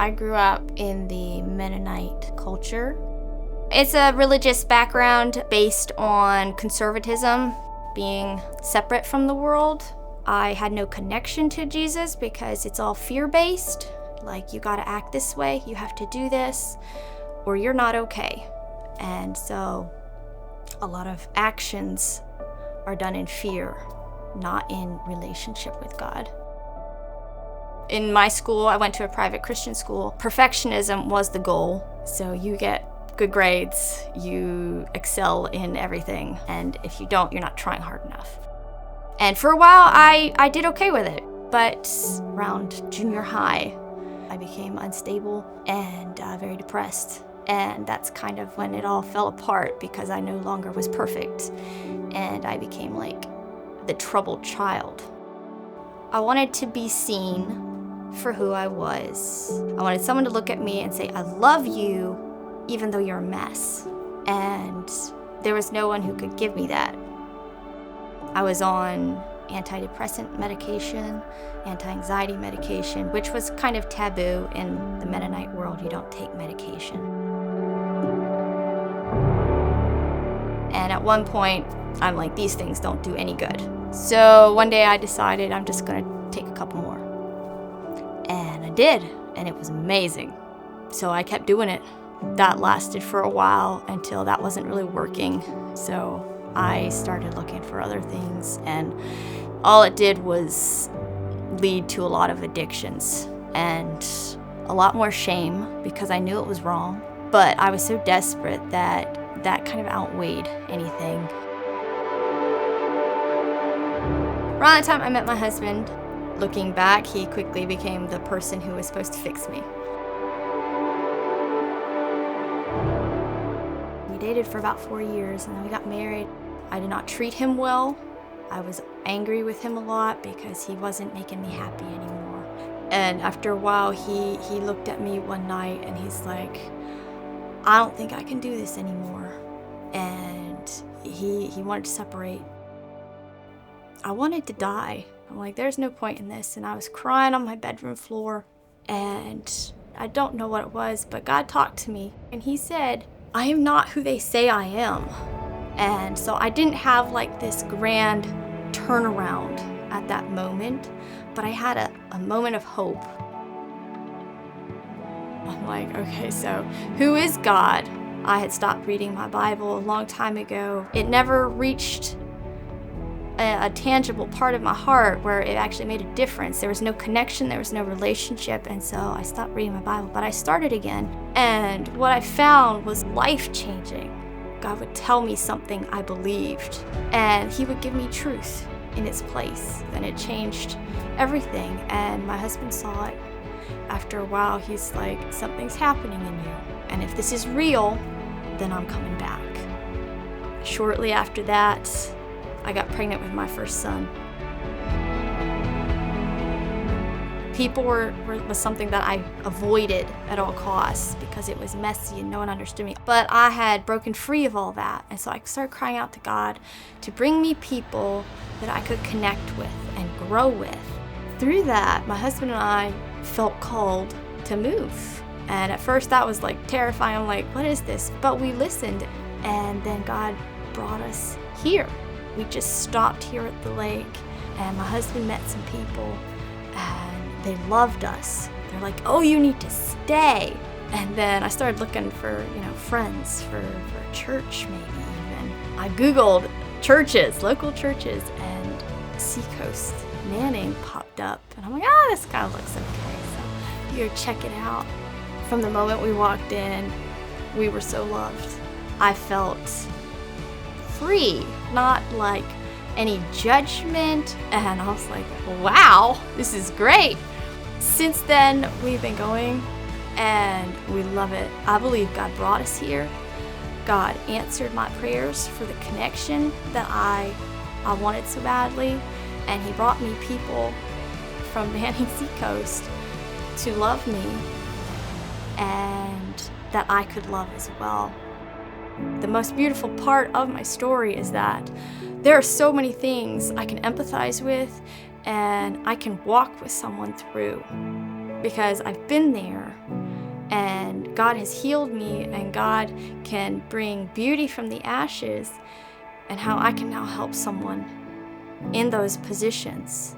I grew up in the Mennonite culture. It's a religious background based on conservatism, being separate from the world. I had no connection to Jesus because it's all fear-based. Like, you gotta act this way, you have to do this, or you're not okay. And so a lot of actions are done in fear, not in relationship with God. In my school, I went to a private Christian school. Perfectionism was the goal. So you get good grades, you excel in everything, and if you don't, you're not trying hard enough. And for a while, I did okay with it. But around junior high, I became unstable and very depressed. And that's kind of when it all fell apart because I no longer was perfect. And I became like the troubled child. I wanted to be seen for who I was. I wanted someone to look at me and say, I love you, even though you're a mess. And there was no one who could give me that. I was on antidepressant medication, anti-anxiety medication, which was kind of taboo in the Mennonite world. You don't take medication. And at one point, I'm like, these things don't do any good. So one day I decided I'm just gonna take a couple more. And I did, and it was amazing. So I kept doing it. That lasted for a while until that wasn't really working. So I started looking for other things, and all it did was lead to a lot of addictions and a lot more shame because I knew it was wrong. But I was so desperate that that kind of outweighed anything. Around the time I met my husband, looking back, he quickly became the person who was supposed to fix me. We dated for about 4 years and then we got married. I did not treat him well. I was angry with him a lot because he wasn't making me happy anymore. And after a while, he looked at me one night and he's like, I don't think I can do this anymore. And he wanted to separate. I wanted to die. I'm like, there's no point in this. And I was crying on my bedroom floor. And I don't know what it was, but God talked to me. And he said, I am not who they say I am. And so I didn't have like this grand turnaround at that moment, but I had a moment of hope. I'm like, okay, so who is God? I had stopped reading my Bible a long time ago. It never reached a tangible part of my heart where it actually made a difference. There was no connection, there was no relationship, and so I stopped reading my Bible, but I started again. And what I found was life-changing. God would tell me something I believed, and he would give me truth in its place, and it changed everything. And my husband saw it. After a while, he's like, something's happening in you, and if this is real, then I'm coming back. Shortly after that, I got pregnant with my first son. People was something that I avoided at all costs because it was messy and no one understood me. But I had broken free of all that, and so I started crying out to God to bring me people that I could connect with and grow with. Through that, my husband and I felt called to move. And at first that was like terrifying. I'm like, what is this? But we listened, and then God brought us here. We just stopped here at the lake, and my husband met some people, and they loved us. They're like, oh, you need to stay. And then I started looking for, friends for a church maybe even. I Googled churches, local churches, and Seacoast Manning popped up. And I'm like, this kind of looks okay. So you check it out. From the moment we walked in, we were so loved. I felt free, not like any judgment, and I was like, wow, this is great. Since then, we've been going, and we love it. I believe God brought us here. God answered my prayers for the connection that I wanted so badly, and he brought me people from Manning Seacoast to love me, and that I could love as well. The most beautiful part of my story is that there are so many things I can empathize with and I can walk with someone through because I've been there And God has healed me, and God can bring beauty from the ashes, and how I can now help someone in those positions.